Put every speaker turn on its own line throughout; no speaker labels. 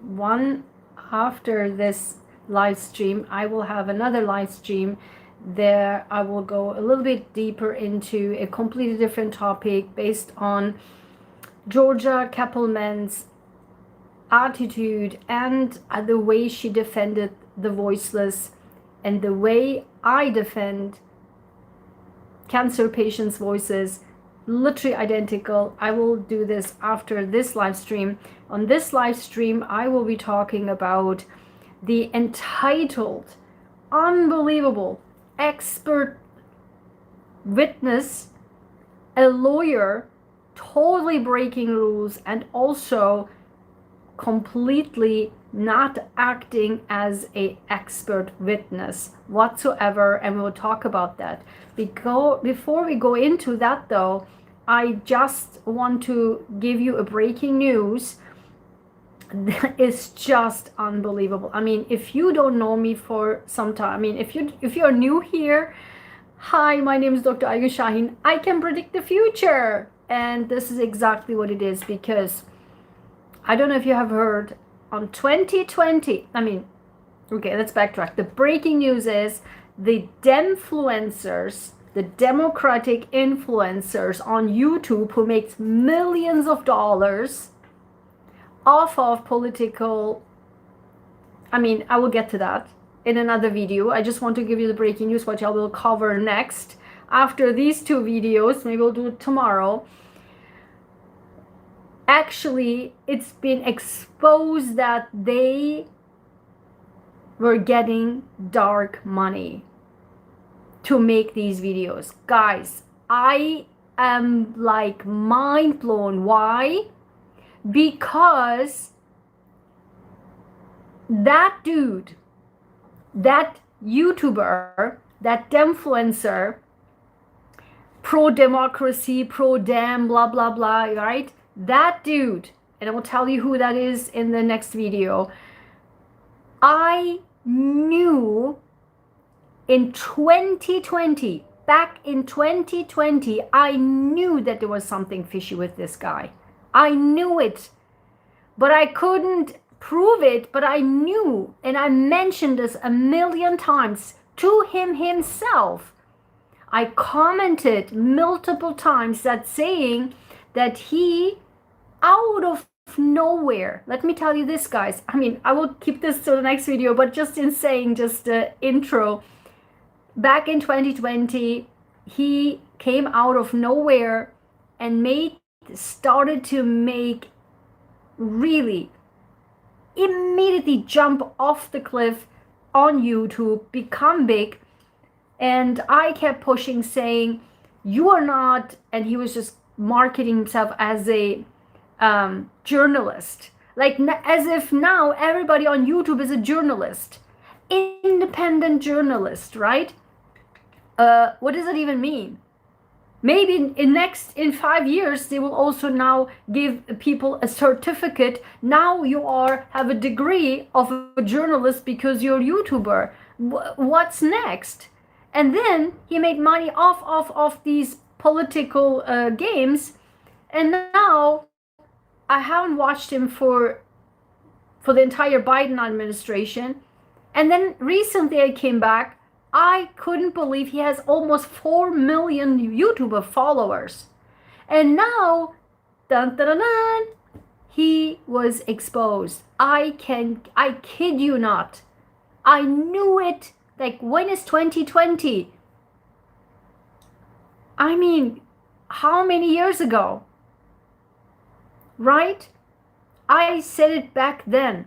one after this live stream, I will have another live stream. There I will go a little bit deeper into a completely different topic based on Georgia Kappelman's attitude and the way she defended the voiceless and the way I defend cancer patients' voices, literally identical. I will do this after this live stream. On this live stream, I will be talking about the entitled, unbelievable expert witness, a lawyer totally breaking rules and also completely not acting as an expert witness whatsoever, and we'll talk about that. Before we go into that though, I just want to give you a breaking news. It's just unbelievable. I mean, if you don't know me for some time, I mean, if you're new here, hi, my name is Dr. Ayguen Sahin. I can predict the future, and this is exactly what it is, because I don't know if you have heard on 2020, I mean, okay, let's backtrack. The breaking news is the Demfluencers, the Democratic influencers on YouTube who makes millions of dollars off of political, I mean, I will get to that in another video. I just want to give you the breaking news, which I will cover next. After these two videos, maybe we'll do it tomorrow. Actually, it's been exposed that they were getting dark money to make these videos. Guys, I am like mind blown. Why? Because that dude, that YouTuber, that Demfluencer, pro-democracy, pro-dem, blah, blah, blah, right? That dude, and I will tell you who that is in the next video. I knew in 2020, back in 2020, I knew that there was something fishy with this guy. I knew it, but I couldn't prove it, but I knew, and I mentioned this a million times to him himself. I commented multiple times that saying that he, out of nowhere, let me tell you this, guys, I mean, I will keep this to the next video, but just in saying, just the intro, back in 2020, he came out of nowhere and started to make really immediately jump off the cliff on YouTube, become big. And I kept pushing, saying, you are not, and he was just marketing himself as a journalist, like as if now everybody on YouTube is a journalist, independent journalist, right? What does that even mean? Maybe in 5 years they will also now give people a certificate. Now you have a degree of a journalist because you're a YouTuber. What's next? And then he made money off these political games, and now I haven't watched him for the entire Biden administration. And then recently I came back. I couldn't believe he has almost 4 million YouTuber followers. And now, dun, dun, dun, dun, he was exposed. I kid you not. I knew it. Like, when is 2020? I mean, how many years ago? Right? I said it back then.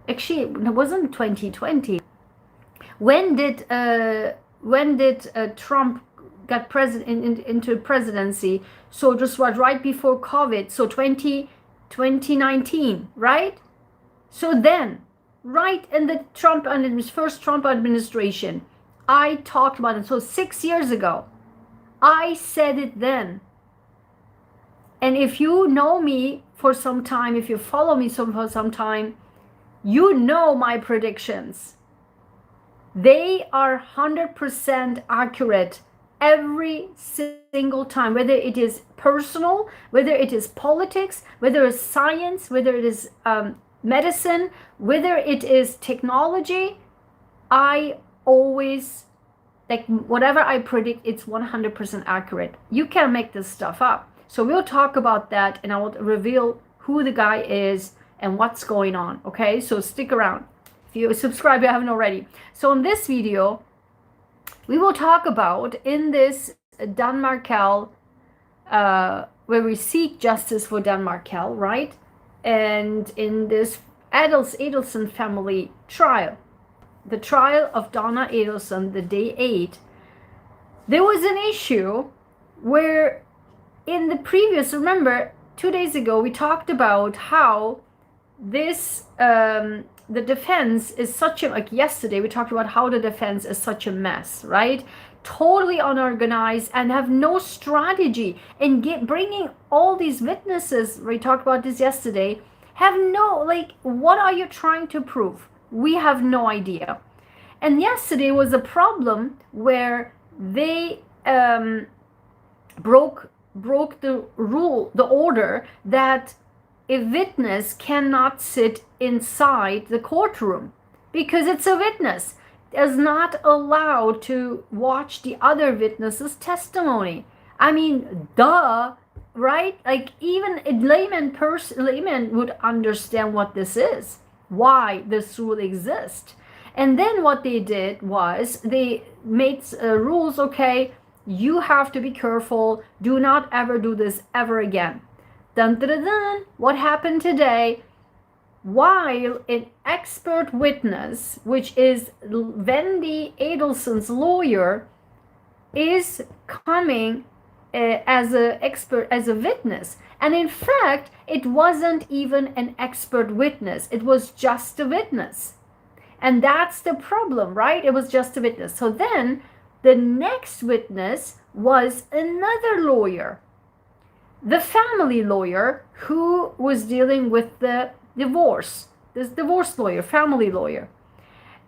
Actually, it wasn't 2020. When did Trump got into presidency? So just what, right before COVID, so 2019, right? So then, right in the first Trump administration, I talked about it. So 6 years ago, I said it then. And if you know me for some time, if you follow me for some time, you know my predictions. They are 100% accurate. every single time, whether it is personal, whether it is politics, whether it's science, whether it is medicine, whether it is technology. I always, like, whatever I predict, it's 100% accurate. You can't make this stuff up. So we'll talk about that, and I will reveal who the guy is and what's going on. Okay, so stick around. If you subscribe, you haven't already. So in this video, we will talk about, in this Dan Markel, where we seek justice for Dan Markel, right? And in this Adelson family trial, the trial of Donna Adelson, the day 8, there was an issue where in the previous, remember, 2 days ago, we talked about how this, the defense is such a, like yesterday, we talked about how the defense is such a mess, right? Totally unorganized and have no strategy. And bringing all these witnesses, we talked about this yesterday, have no, like, what are you trying to prove? We have no idea. And yesterday was a problem where they broke the rule, the order that a witness cannot sit inside the courtroom because it's a witness, is not allowed to watch the other witness's testimony. I mean, duh, right? Like, even a layman would understand what this is, why this rule exists. And then what they did was they made rules. Okay, you have to be careful. Do not ever do this ever again. Dun, dun, dun, dun. What happened today? While an expert witness, which is Wendy Adelson's lawyer, is coming as an expert, as a witness. And in fact, it wasn't even an expert witness. It was just a witness. And that's the problem, right? It was just a witness. So then the next witness was another lawyer, the family lawyer who was dealing with the divorce, this divorce lawyer, family lawyer.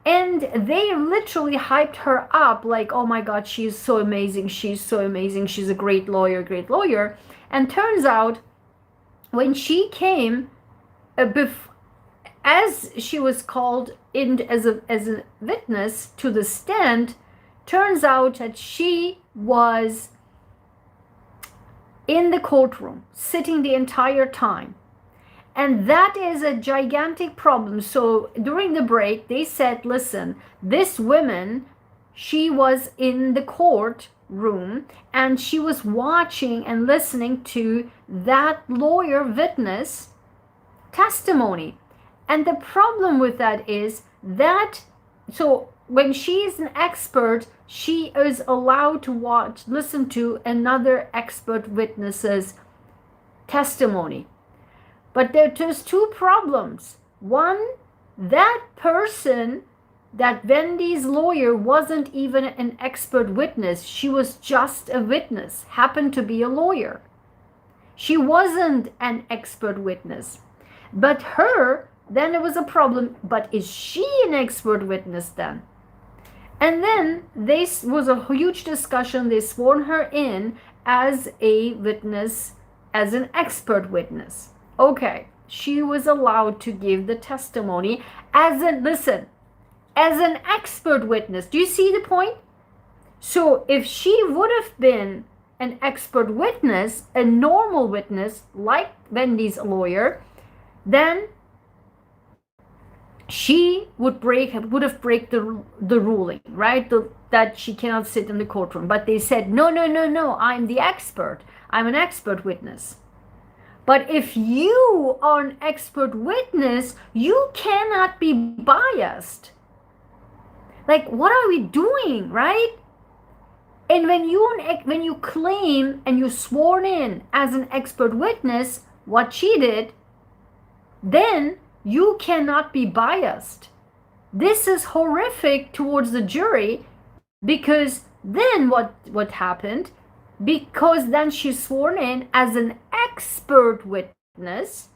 And they literally hyped her up like, oh my God, she's so amazing. She's so amazing. She's a great lawyer, great lawyer. And turns out when she came, as she was called in as a witness to the stand, turns out that she was in the courtroom, sitting the entire time. And that is a gigantic problem. So during the break, they said, listen, this woman, she was in the courtroom and she was watching and listening to that lawyer witness testimony. And the problem with that is that, so when she is an expert, she is allowed to listen to another expert witness's testimony. But there's two problems. One, that person, that Wendy's lawyer, wasn't even an expert witness. She was just a witness, happened to be a lawyer. She wasn't an expert witness. But her, then there was a problem. But is she an expert witness then? And then this was a huge discussion. They sworn her in as a witness, as an expert witness. Okay, she was allowed to give the testimony as an expert witness. Do you see the point? So if she would have been an expert witness, a normal witness like Wendy's lawyer, then she would have break the ruling, right? That she cannot sit in the courtroom. But they said, no, I'm the expert. I'm an expert witness. But if you are an expert witness, you cannot be biased. Like, what are we doing, right? And when you claim and you're sworn in as an expert witness, what she did, then you cannot be biased. This is horrific towards the jury, because then what happened? Because then she's sworn in as an expert witness,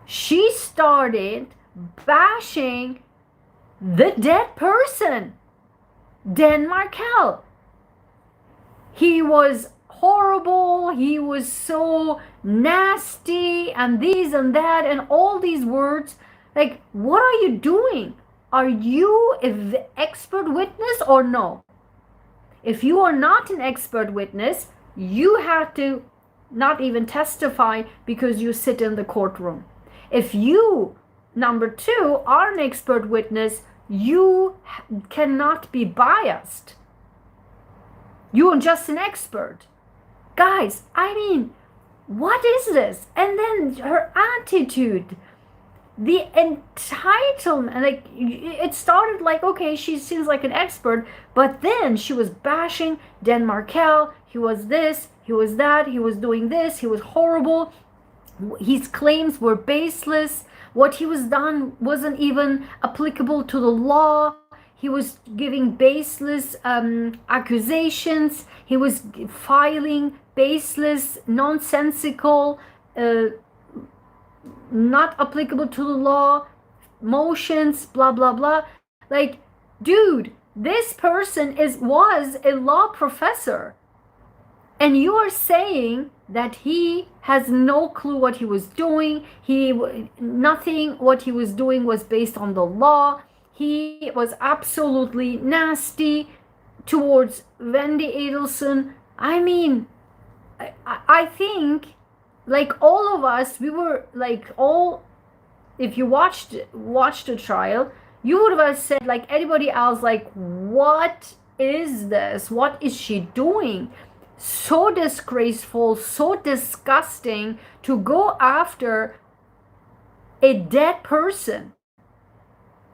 she started bashing the dead person, Dan Markel. he was horrible, he was so nasty, and these and that, and all these words. Like, what are you doing? Are you an expert witness or no? If you are not an expert witness, you have to not even testify because you sit in the courtroom. If you, number two, are an expert witness, you cannot be biased. You are just an expert. Guys, I mean, what is this? And then her attitude, the entitlement, like, it started like, okay, she seems like an expert, but then she was bashing Dan Markel. He was this, he was that, he was doing this, he was horrible. His claims were baseless. What he was done wasn't even applicable to the law. He was giving baseless accusations. He was filing baseless, nonsensical, not applicable to the law motions, blah blah blah. Like, dude, this person was a law professor, and you are saying that he has no clue what he was doing. Nothing what he was doing was based on the law. He was absolutely nasty towards Wendy Adelson. I mean, I think, like, all of us, we were like, all, if you watched the trial, you would have said, like anybody else, like, what is this? What is she doing? So disgraceful, so disgusting to go after a dead person.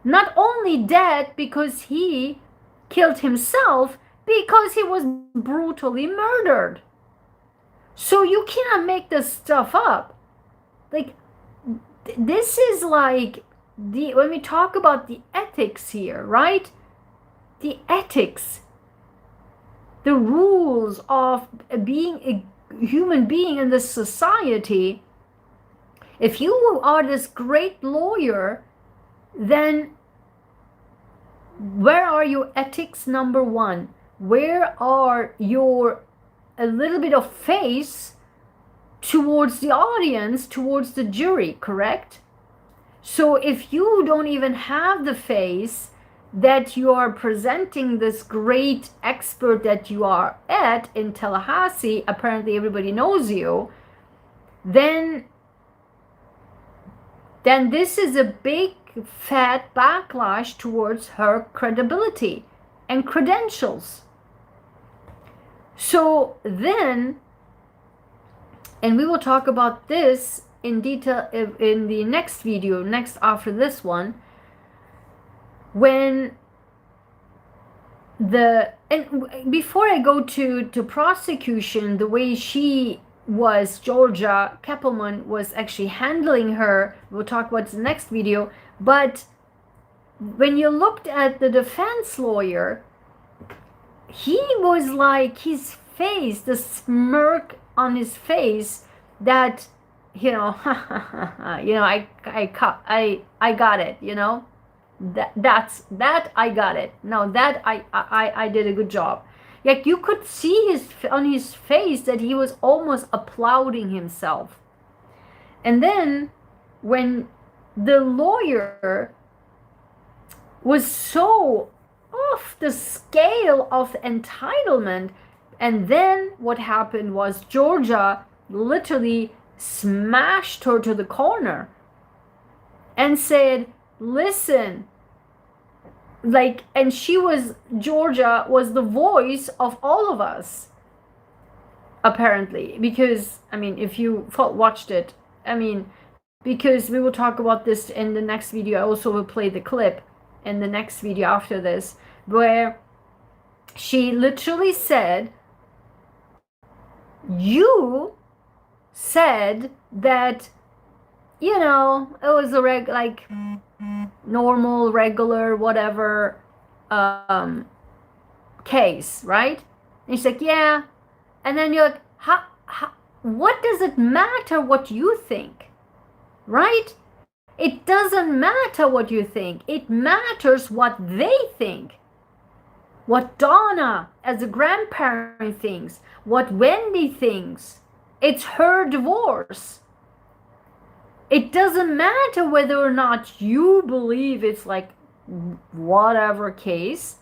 Not only dead because he killed himself, because he was brutally murdered. So you cannot make this stuff up. Like, this is like, when we talk about the ethics here, right? The ethics, the rules of being a human being in this society. If you are this great lawyer, then where are your ethics, number one? Where are your a little bit of face towards the audience, towards the jury, correct? So if you don't even have the face that you are presenting this great expert that you are at in Tallahassee, apparently everybody knows you, then this is a big fat backlash towards her credibility and credentials. So then, and we will talk about this in detail in the next video, next after this one, when and before I go to prosecution, the way Georgia Keppelman was actually handling her, we'll talk about the next video. But when you looked at the defense lawyer, he was like, his face, the smirk on his face, that, you know, I got it, you know, that I got it. No, that I did a good job. Like, you could see on his face that he was almost applauding himself. And then when the lawyer was so off the scale of entitlement, and then what happened was Georgia literally smashed her to the corner and said, listen, like, and Georgia was the voice of all of us, apparently, because, I mean, if you watched it, I mean, because we will talk about this in the next video. I also will play the clip in the next video after this, where she literally said, you said that, you know, it was a normal, regular, whatever case, right? And she's like, yeah. And then you're like, what does it matter what you think, right? It doesn't matter what you think. It matters what they think. what Donna as a grandparent thinks, what Wendy thinks. It's her divorce. It doesn't matter whether or not you believe it's like whatever case.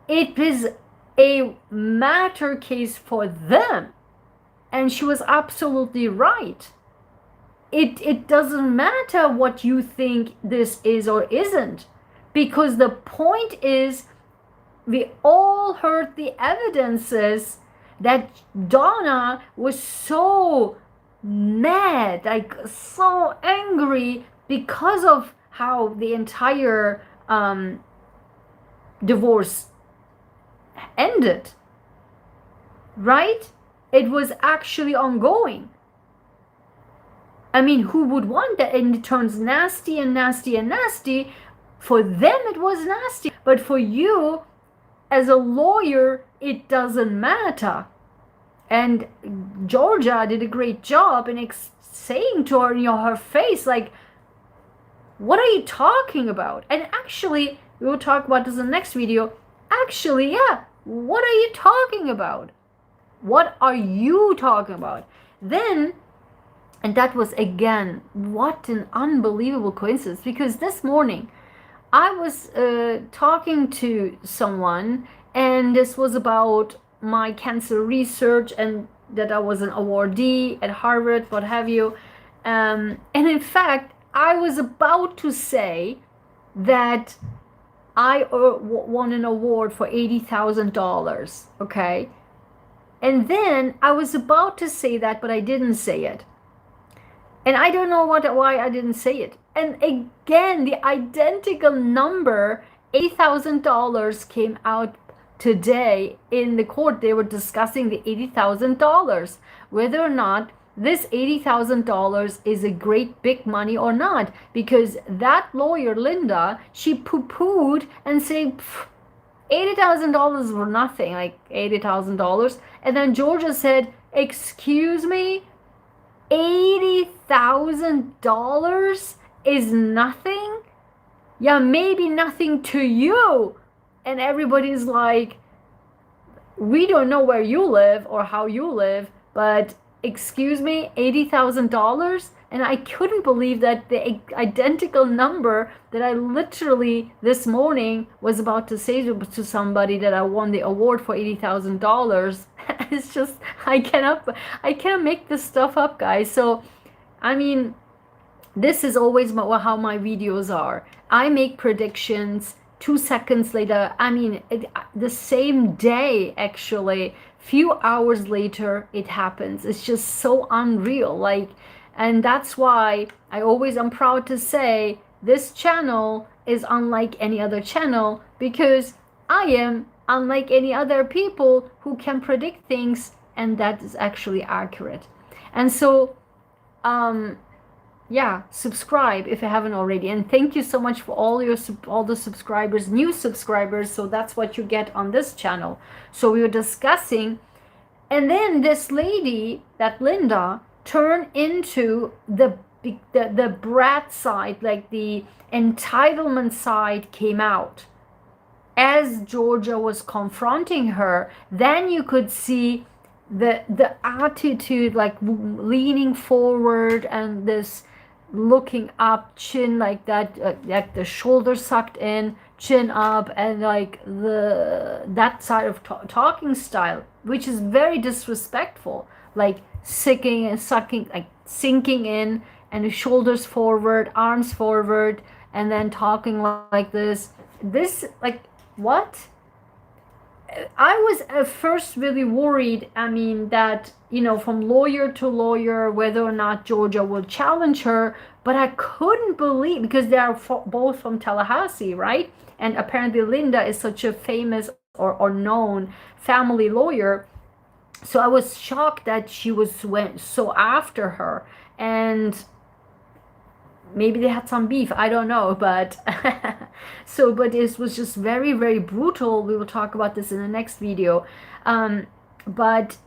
It is a matter case for them. And she was absolutely right. It doesn't matter what you think this is or isn't, because the point is we all heard the evidences that Donna was so mad, like so angry because of how the entire divorce ended, right? It was actually ongoing. I mean, who would want that? And it turns nasty and nasty and nasty. For them, it was nasty. But for you, as a lawyer, it doesn't matter. And Georgia did a great job in saying to her, her face, like, what are you talking about? And actually, we will talk about this in the next video. Actually, yeah, what are you talking about? What are you talking about? Then, and that was, again, what an unbelievable coincidence, because this morning I was talking to someone, and this was about my cancer research and that I was an awardee at Harvard, what have you. And in fact, I was about to say that I won an award for $80,000, okay? And then I was about to say that, but I didn't say it. And I don't know why I didn't say it. And again, the identical number, $80,000, came out today in the court. They were discussing the $80,000, whether or not this $80,000 is a great big money or not. Because that lawyer, Linda, she poo-pooed and said, $80,000 were nothing, like $80,000. And then Georgia said, excuse me, $80,000 is nothing? Yeah, maybe nothing to you. And everybody's like, we don't know where you live or how you live, but excuse me, $80,000? And I couldn't believe that the identical number that I literally this morning was about to say to somebody, that I won the award for $80,000. It's just, I cannot make this stuff up, guys. So, I mean, this is always how my videos are. I make predictions 2 seconds later. I mean, the same day, actually, few hours later, it happens. It's just so unreal. Like, and that's why I'm proud to say this channel is unlike any other channel, because I am unlike any other people who can predict things, and that is actually accurate. And so, yeah, subscribe if you haven't already. And thank you so much for all the subscribers, new subscribers. So that's what you get on this channel. So we were discussing, and then this lady, that Linda, turned into the brat side, like the entitlement side came out as Georgia was confronting her. Then you could see the attitude, like leaning forward and this looking up, chin like that, like the shoulders sucked in, chin up, and like that side of talking style, which is very disrespectful, like sinking and sucking, like sinking in, and the shoulders forward, arms forward, and then talking like this, like, what? I was at first really worried, I mean, that, from lawyer to lawyer, whether or not Georgia will challenge her, but I couldn't believe, because they are both from Tallahassee, right? And apparently Linda is such a famous or known family lawyer. So I was shocked that she went so after her, and maybe they had some beef, I don't know, but but it was just very, very brutal. We will talk about this in the next video. But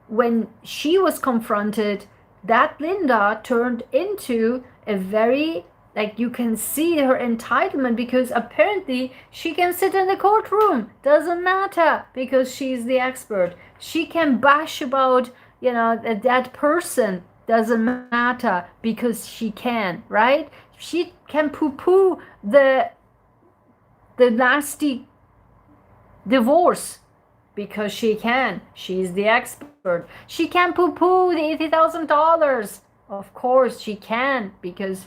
when she was confronted, that Linda turned into a very Like, you can see her entitlement, because apparently she can sit in the courtroom, doesn't matter, because she's the expert. She can bash about, you know, that person, doesn't matter, because she can, right? She can poo-poo the nasty divorce, because she can. She's the expert. She can poo-poo the $80,000. Of course she can, because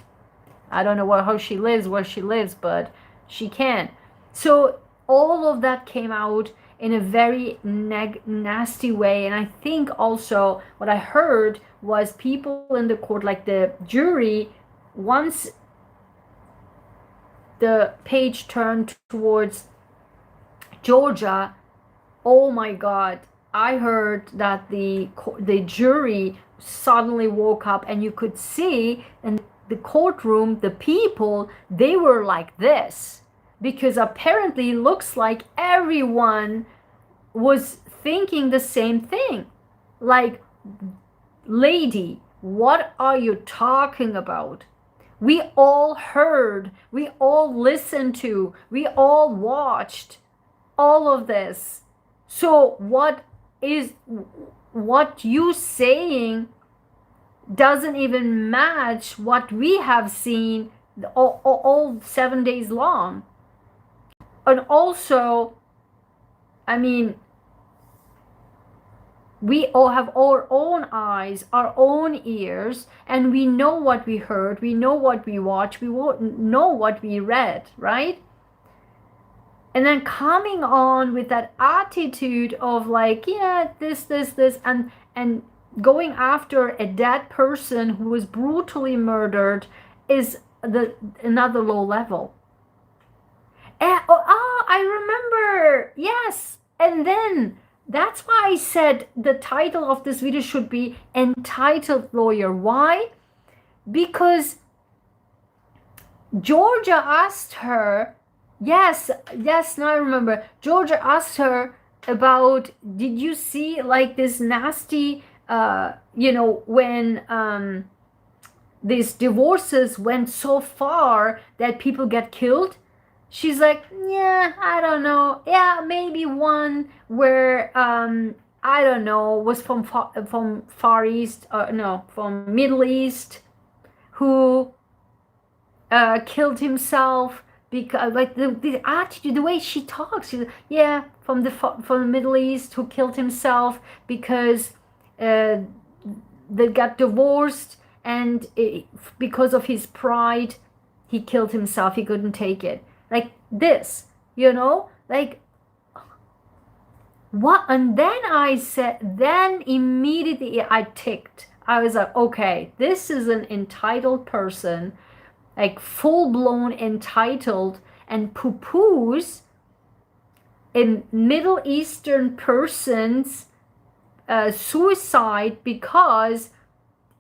I don't know how she lives, where she lives, but she can. So all of that came out in a very nasty way. And I think also what I heard was people in the court, like the jury, once the page turned towards Georgia, oh my God, I heard that the jury suddenly woke up, and you could see in the courtroom, the people, they were like this, because apparently it looks like everyone was thinking the same thing. Like, lady, what are you talking about? We all heard, we all listened to, we all watched all of this. So what you saying doesn't even match what we have seen all 7 days long. And also, I mean, we all have our own eyes, our own ears, and we know what we heard, we know what we watched, we know what we read, right? And then coming on with that attitude of like, yeah, this, and going after a dead person who was brutally murdered is another low level. And, I remember, yes. And then that's why I said the title of this video should be Entitled Lawyer. Why? Because Georgia asked her, yes, now I remember, Georgia asked her about, did you see like this nasty, you know, when these divorces went so far that people get killed? She's like, yeah, I don't know. Yeah, maybe one where, I don't know, was from Far East, no, from Middle East, who killed himself. Because like the attitude, the way she talks, she's, yeah, from the Middle East, who killed himself because they got divorced, and because of his pride, he killed himself. He couldn't take it. Like this, you know, like what? And then I said, then immediately I ticked. I was like, okay, this is an entitled person, like full-blown entitled, and poo-poos a Middle Eastern person's suicide because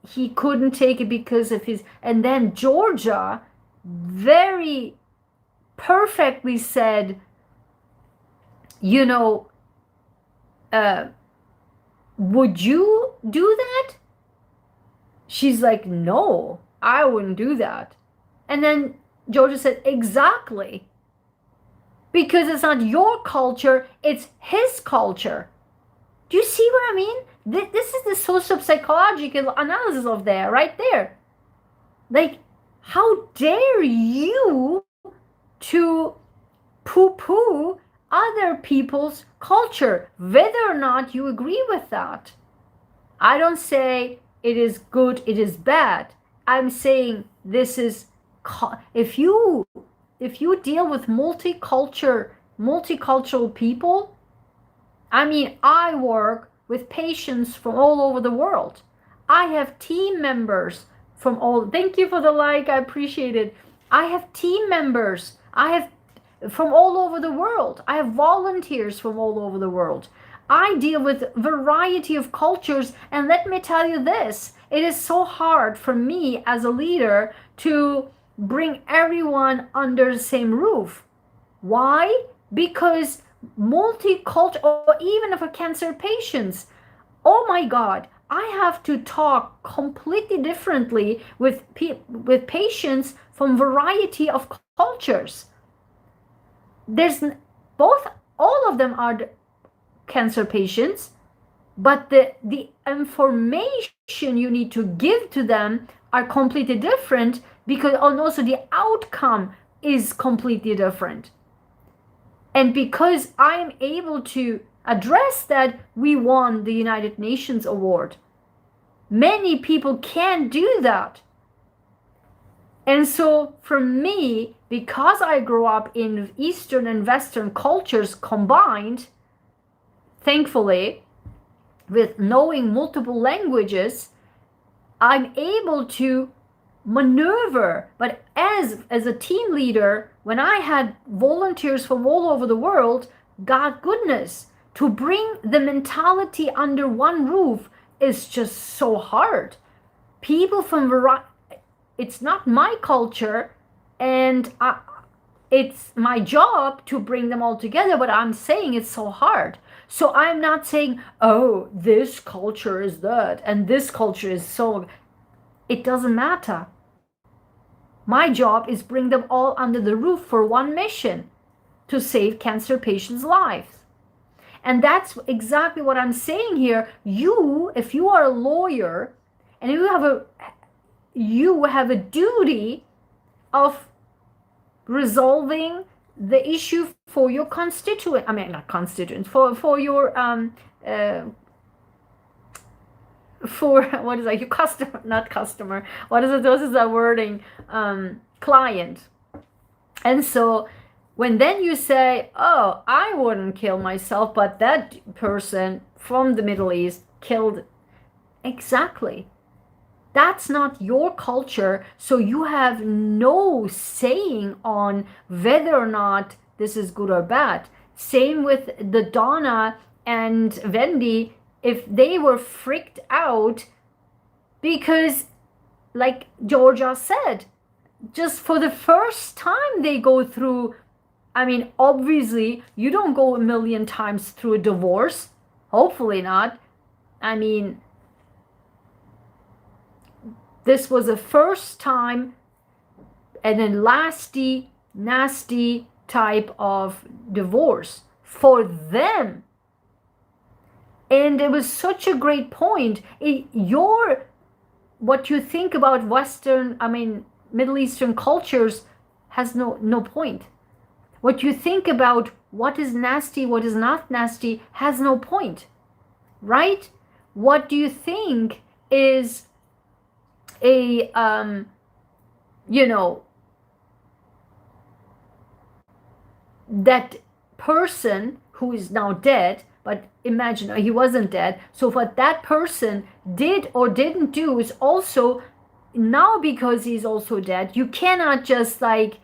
he couldn't take it because of his. And then Georgia very perfectly said, you know, would you do that? She's like, no, I wouldn't do that. And then Georgia said, exactly. Because it's not your culture, it's his culture. Do you see what I mean? This is the socio-psychological analysis of there, right there. Like, how dare you to poo-poo other people's culture, whether or not you agree with that. I don't say it is good, it is bad. I'm saying this is, if you deal with multicultural people, I mean, I work with patients from all over the world. I have team members from all, thank you for the like, I appreciate it. I have team members, I have from all over the world. I have volunteers from all over the world. I deal with a variety of cultures, and let me tell you this, it is so hard for me as a leader to bring everyone under the same roof. Why? Because multicultural, or even for cancer patients, oh my God, I have to talk completely differently with patients from variety of cultures. There's both, all of them are cancer patients, but the information you need to give to them are completely different, because, and also the outcome is completely different. And because I'm able to address that, we won the United Nations award. Many people can't do that. And so for me, because I grew up in Eastern and Western cultures combined, thankfully, with knowing multiple languages, I'm able to maneuver. But as a team leader, when I had volunteers from all over the world, God goodness, to bring the mentality under one roof is just so hard. People from it's not my culture, and it's my job to bring them all together, but I'm saying it's so hard. So I'm not saying, oh, this culture is that and this culture is so. It doesn't matter. My job is bring them all under the roof for one mission: to save cancer patients' lives. And that's exactly what I'm saying here. You, if you are a lawyer and you have a duty of resolving the issue for your constituent, I mean not constituent, for your for what is that, your customer, not customer, what is it, this is a wording, client. And so when then you say, oh, I wouldn't kill myself, but that person from the Middle East killed, exactly, that's not your culture, so you have no saying on whether or not this is good or bad. Same with the Donna and Wendy, if they were freaked out because, like Georgia said, just for the first time they go through, I mean, obviously you don't go a million times through a divorce, hopefully not. I mean, this was the first time, and a nasty type of divorce for them. And it was such a great point. What you think about Western, I mean, Middle Eastern cultures has no point. What you think about what is nasty, what is not nasty has no point, right? What do you think is a, that person who is now dead, but imagine he wasn't dead. So what that person did or didn't do is also, now because he's also dead, you cannot just like,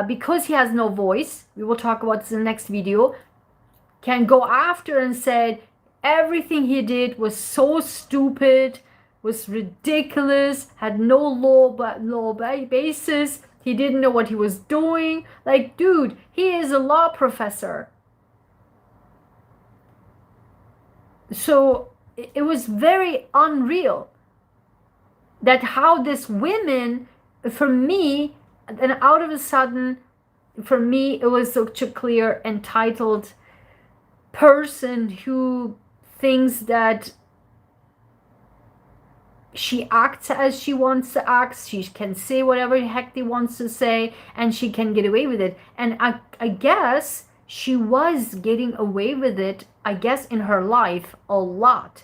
because he has no voice, we will talk about this in the next video, can go after and say everything he did was so stupid, was ridiculous, had no law basis, he didn't know what he was doing. Like, dude, he is a law professor. So it was very unreal that how this women, for me, and out of a sudden, for me, it was such a clear, entitled person who thinks that she acts as she wants to act, she can say whatever the heck they wants to say, and she can get away with it. And I guess she was getting away with it, I guess, in her life a lot,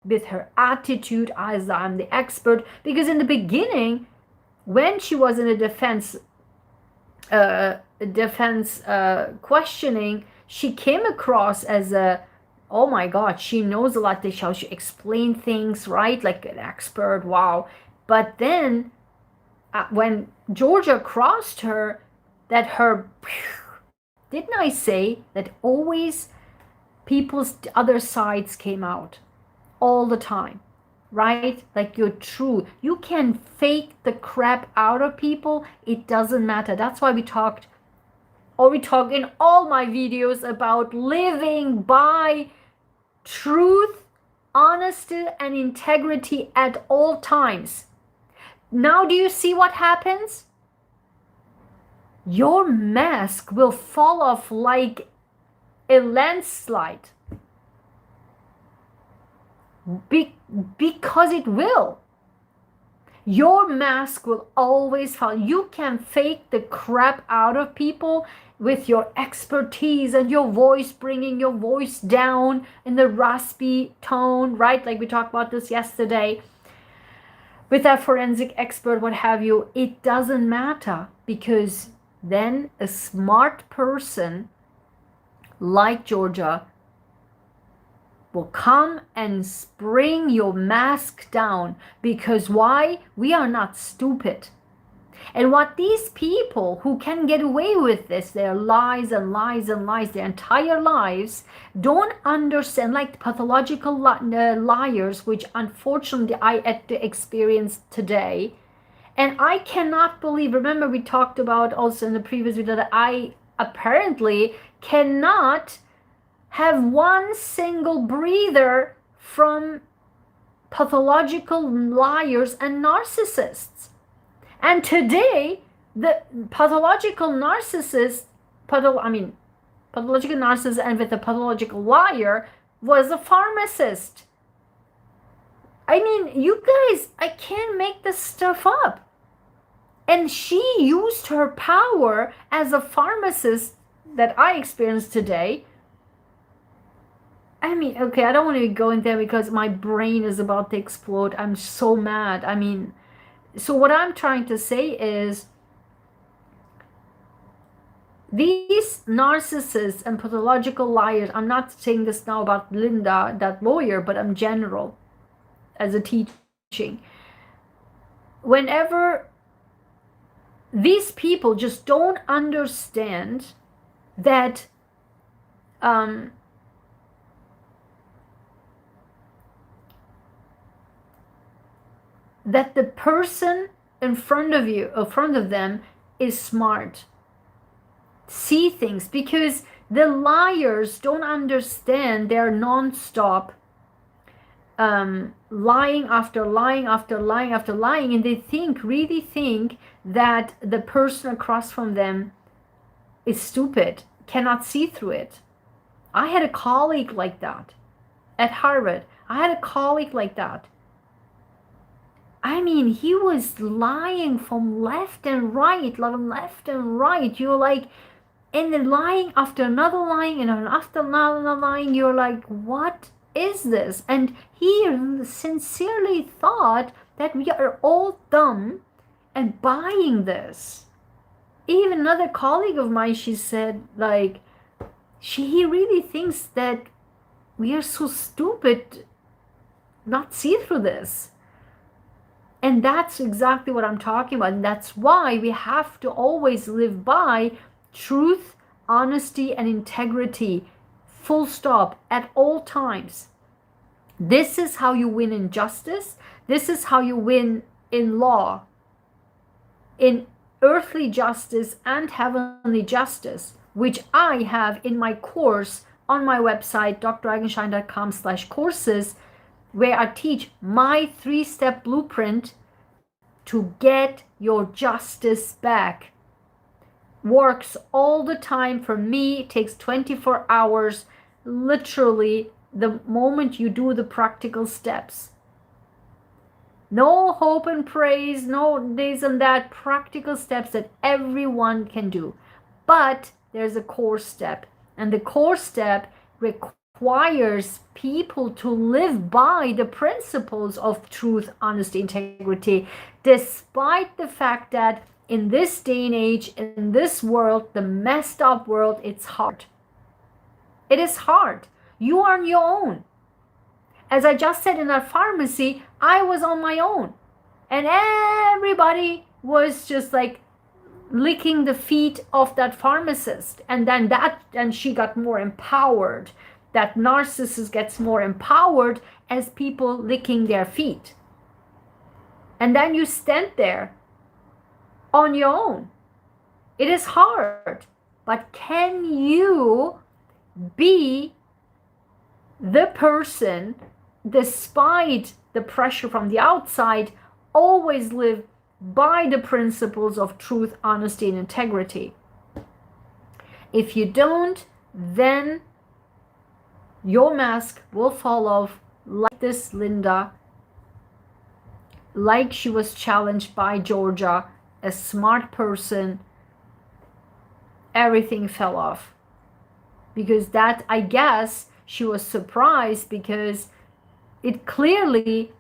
with her attitude as I'm the expert. Because in the beginning, when she was in a defense questioning, she came across as a, oh my God, she knows a lot, how she explain things, right? Like an expert, wow. But then when Georgia crossed her, that her, didn't I say that always people's other sides came out all the time, right? Like you're true. You can fake the crap out of people. It doesn't matter. That's why we talk in all my videos about living by truth honesty and integrity at all times. Now do you see what happens? Your mask will fall off like a landslide. Because it will. Your mask will always fall. You can fake the crap out of people with your expertise and your voice, bringing your voice down in the raspy tone, right? Like we talked about this yesterday with that forensic expert, what have you. It doesn't matter, because then a smart person like Georgia will come and bring your mask down. Because why? We are not stupid. And what these people who can get away with this, their lies and lies and lies, their entire lives, don't understand, like pathological liars, which unfortunately I had to experience today. And I cannot believe, remember we talked about also in the previous video that I apparently cannot have one single breather from pathological liars and narcissists. And today, the pathological narcissist, pathological narcissist and with a pathological liar was a pharmacist. I mean, you guys, I can't make this stuff up. And she used her power as a pharmacist that I experienced today. I mean, okay, I don't want to go in there because my brain is about to explode. I'm so mad. I mean, so what I'm trying to say is these narcissists and pathological liars, I'm not saying this now about Linda, that lawyer, but I'm general as a teaching. Whenever these people just don't understand that that the person in front of you, in front of them, is smart, see things, because the liars don't understand. They're non-stop lying after lying after lying after lying, and they really think that the person across from them is stupid, cannot see through it. I had a colleague like that at Harvard. I had a colleague like that. I mean, he was lying from left and right, left and right. You're like, and then lying after another lying and after another lying. You're like, what is this? And he sincerely thought that we are all dumb and buying this. Even another colleague of mine, she said, like, he really thinks that we are so stupid not see through this. And that's exactly what I'm talking about. And that's why we have to always live by truth, honesty, and integrity. Full stop, at all times. This is how you win in justice. This is how you win in law, in earthly justice and heavenly justice, which I have in my course on my website, draigenstein.com/courses, where I teach my 3-step blueprint to get your justice back. Works all the time for me. It takes 24 hours, literally, the moment you do the practical steps. No hope and praise, no this and that, practical steps that everyone can do. But there's a core step, and the core step requires people to live by the principles of truth, honesty, integrity, despite the fact that in this day and age, in this world, the messed up world, it's hard. It is hard. You are on your own. As I just said, in that pharmacy, I was on my own. And everybody was just like licking the feet of that pharmacist. And then she got more empowered. That narcissist gets more empowered as people licking their feet. And then you stand there on your own. It is hard. But can you be the person despite the pressure from the outside, always live by the principles of truth, honesty, and integrity. If you don't, then your mask will fall off, like this Linda, like she was challenged by Georgia, a smart person. Everything fell off. Because that, I guess, she was surprised because it clearly,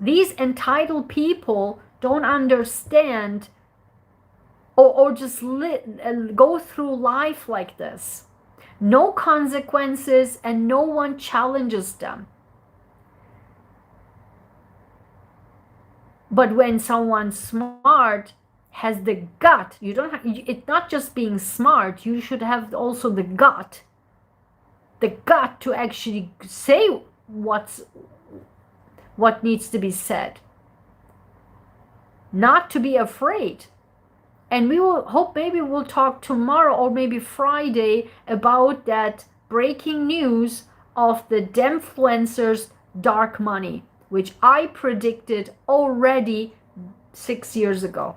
these entitled people don't understand or just go through life like this. No consequences and no one challenges them. But when someone smart has the gut, you don't have, it's not just being smart, you should have also the gut to actually say what needs to be said, not to be afraid. And we will hope, maybe we'll talk tomorrow or maybe Friday about that breaking news of the Demfluencers dark money, which I predicted already 6 years ago.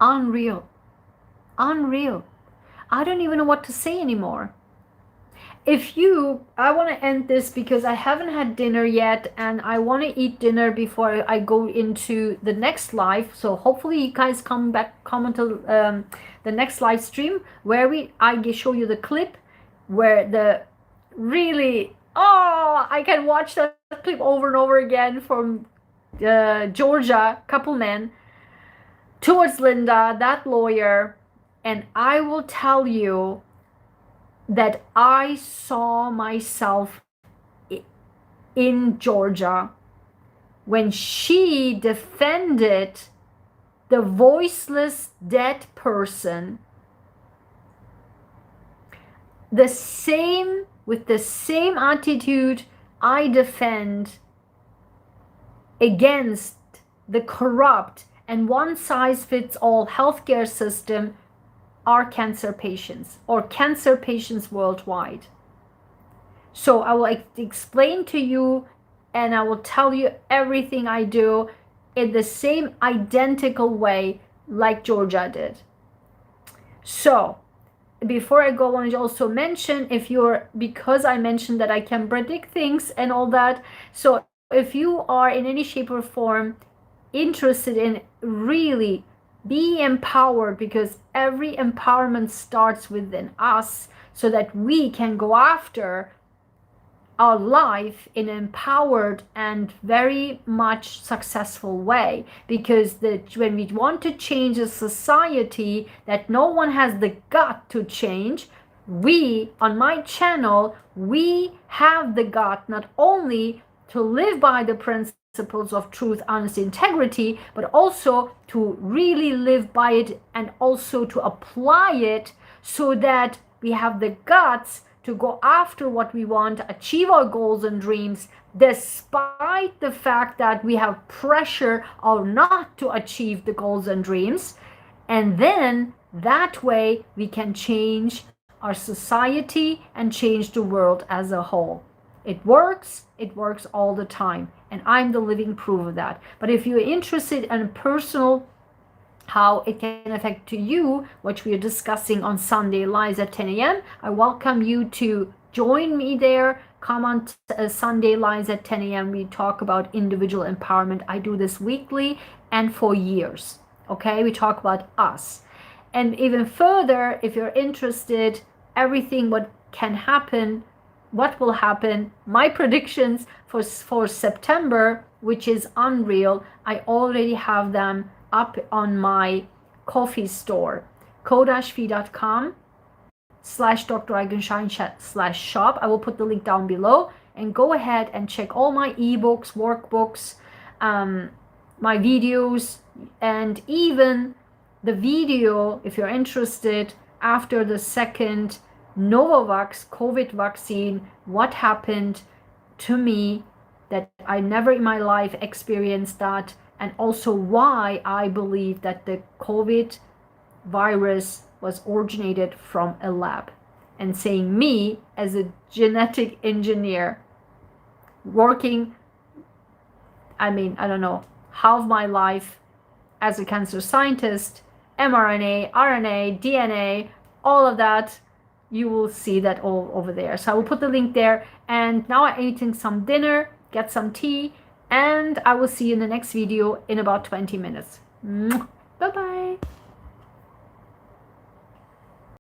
Unreal. Unreal. I don't even know what to say anymore. I want to end this because I haven't had dinner yet and I want to eat dinner before I go into the next live. So hopefully you guys come onto the next live stream where I show you the clip where the really, I can watch that clip over and over again from Georgia couple men towards Linda, that lawyer. And I will tell you that I saw myself in Georgia when she defended the voiceless dead person with the same attitude I defend against the corrupt and one-size-fits-all healthcare system are cancer patients or cancer patients worldwide. So I will explain to you and I will tell you everything I do in the same identical way like Georgia did. So before I go, I want to also mention, because I mentioned that I can predict things and all that. So if you are in any shape or form interested in really be empowered, because every empowerment starts within us, so that we can go after our life in an empowered and very much successful way. Because when we want to change a society that no one has the gut to change, we, on my channel, we have the gut not only to live by the principles of truth, honesty, integrity, but also to really live by it and also to apply it so that we have the guts to go after what we want, achieve our goals and dreams, despite the fact that we have pressure or not to achieve the goals and dreams. And then that way we can change our society and change the world as a whole. It works all the time, and I'm the living proof of that. But if you're interested in personal, how it can affect to you, which we are discussing on Sunday lives at 10 a.m., I welcome you to join me there. Come on Sunday lives at 10 a.m. We talk about individual empowerment. I do this weekly and for years. Okay, we talk about us. And even further, if you're interested, everything what can happen, what will happen, my predictions for September, which is unreal. I already have them up on my coffee store, ko-fi.com/Dr. Ayguen/shop. I will put the link down below, and go ahead and check all my ebooks, workbooks, my videos, and even the video, if you're interested, after the second Novavax COVID vaccine, what happened to me, that I never in my life experienced that, and also why I believe that the COVID virus was originated from a lab. and saying me as a genetic engineer working, I don't know, half my life as a cancer scientist, mRNA, RNA, DNA, all of that, you will see that all over there. So I will put the link there. And now I'm eating some dinner, get some tea, and I will see you in the next video in about 20 minutes. Bye bye.